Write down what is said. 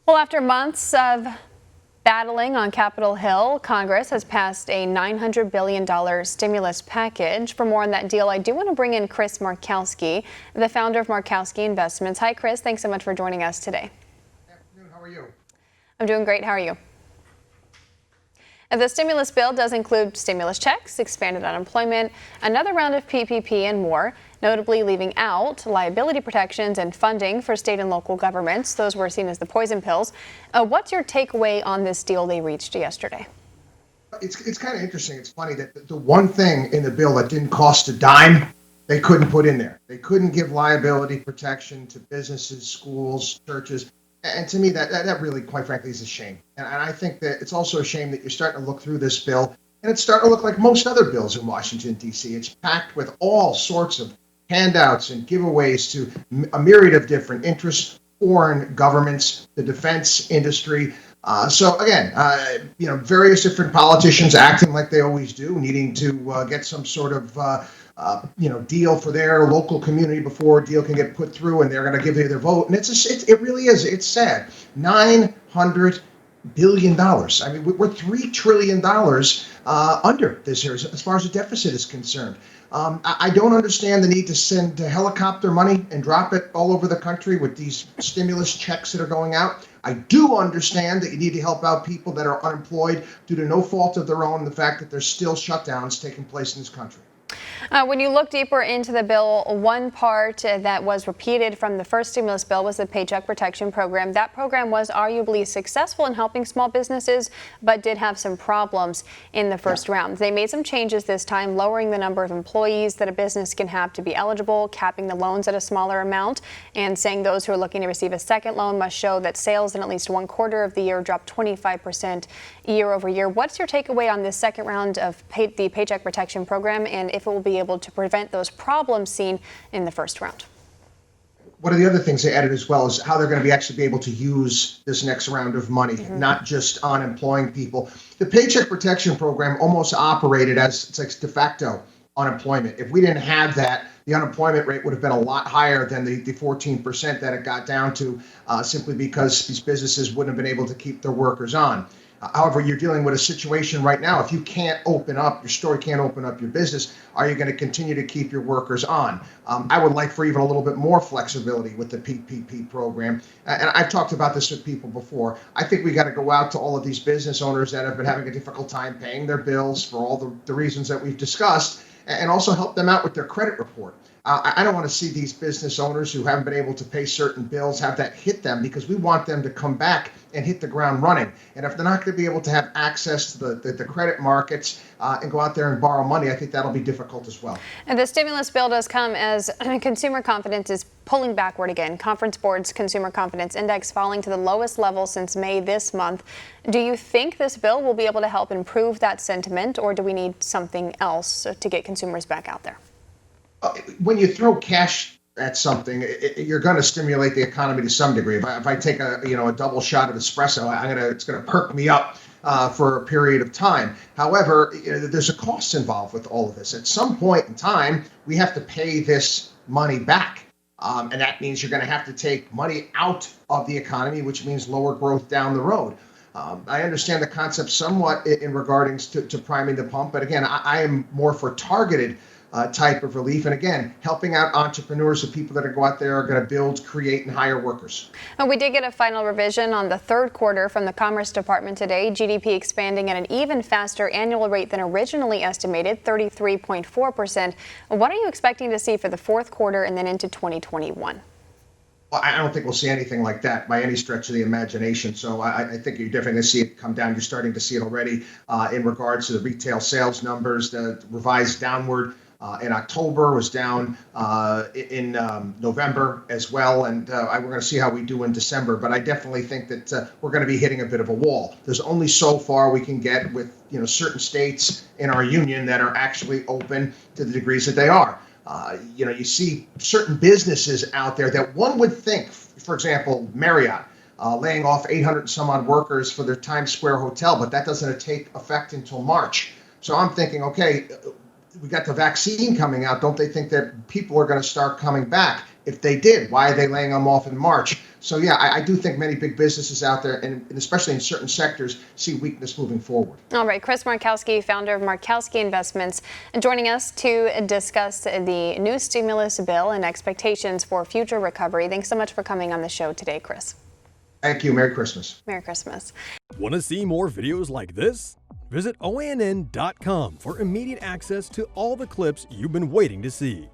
Well, after months of battling on Capitol Hill, Congress has passed a $900 billion stimulus package. For more on that deal, I do want to bring in Chris Markowski, the founder of Markowski Investments. Hi, Chris. Thanks so much for joining us today. Good afternoon. How are you? I'm doing great. How are you? The stimulus bill does include stimulus checks, expanded unemployment, another round of PPP, and more, notably leaving out liability protections and funding for state and local governments. Those were seen as the poison pills. What's your takeaway on this deal they reached yesterday? It's kind of interesting. It's funny that the one thing in the bill that didn't cost a dime, they couldn't put in there. They couldn't give liability protection to businesses, schools, churches. And to me, that really, quite frankly, is a shame. And I think that it's also a shame that you're starting to look through this bill, and it's starting to look like most other bills in Washington, D.C. It's packed with all sorts of handouts and giveaways to a myriad of different interests, foreign governments, the defense industry. So again, various different politicians acting like they always do, needing to get some sort of deal for their local community before a deal can get put through, and they're going to give you their vote. And it really is. It's sad. $900 billion. I mean, we're $3 trillion under this year as far as the deficit is concerned. I don't understand the need to send helicopter money and drop it all over the country with these stimulus checks that are going out. I do understand that you need to help out people that are unemployed due to no fault of their own, the fact that there's still shutdowns taking place in this country. When you look deeper into the bill, one part that was repeated from the first stimulus bill was the Paycheck Protection Program. That program was arguably successful in helping small businesses, but did have some problems in the first round. They made some changes this time, lowering the number of employees that a business can have to be eligible, capping the loans at a smaller amount, and saying those who are looking to receive a second loan must show that sales in at least one quarter of the year dropped 25% year over year. What's your takeaway on this second round of the Paycheck Protection Program, and if it will be able to prevent those problems seen in the first round? One of the other things they added as well is how they're going to actually be able to use this next round of money, not just on employing people. The Paycheck Protection Program almost operated as it's like de facto unemployment. If we didn't have that, the unemployment rate would have been a lot higher than the 14% that it got down to, simply because these businesses wouldn't have been able to keep their workers on. However, you're dealing with a situation right now. If you can't open up your store, can't open up your business, are you going to continue to keep your workers on? I would like for even a little bit more flexibility with the PPP program. And I've talked about this with people before. I think we got to go out to all of these business owners that have been having a difficult time paying their bills for all the reasons that we've discussed, and also help them out with their credit report. I don't want to see these business owners who haven't been able to pay certain bills have that hit them, because we want them to come back and hit the ground running. And if they're not going to be able to have access to the credit markets and go out there and borrow money, I think that'll be difficult as well. And the stimulus bill does come as consumer confidence is pulling backward again. Conference Board's Consumer Confidence Index falling to the lowest level since May this month. Do you think this bill will be able to help improve that sentiment, or do we need something else to get consumers back out there? When you throw cash at something, you're going to stimulate the economy to some degree. If I take a double shot of espresso, it's going to perk me up for a period of time. However, there's a cost involved with all of this. At some point in time, we have to pay this money back. And that means you're going to have to take money out of the economy, which means lower growth down the road. I understand the concept somewhat in regarding to priming the pump, but again, I am more for targeted type of relief. And again, helping out entrepreneurs, the people that are go out there are going to build, create, and hire workers. And we did get a final revision on the third quarter from the Commerce Department today. GDP expanding at an even faster annual rate than originally estimated, 33.4%. What are you expecting to see for the fourth quarter and then into 2021? Well, I don't think we'll see anything like that by any stretch of the imagination. So I think you're definitely going to see it come down. You're starting to see it already in regards to the retail sales numbers, the revised downward in October, was down in November as well. And we're going to see how we do in December. But I definitely think that we're going to be hitting a bit of a wall. There's only so far we can get with certain states in our union that are actually open to the degrees that they are. You see certain businesses out there that one would think, for example, Marriott, laying off 800 and some odd workers for their Times Square hotel, but that doesn't take effect until March. So I'm thinking, okay, we got the vaccine coming out. Don't they think that people are going to start coming back? If they did, why are they laying them off in March? So yeah, I do think many big businesses out there, and especially in certain sectors, see weakness moving forward. All right, Chris Markowski, founder of Markowski Investments, joining us to discuss the new stimulus bill and expectations for future recovery. Thanks so much for coming on the show today, Chris. Thank you. Merry Christmas. Merry Christmas. Want to see more videos like this? Visit OANN.com for immediate access to all the clips you've been waiting to see.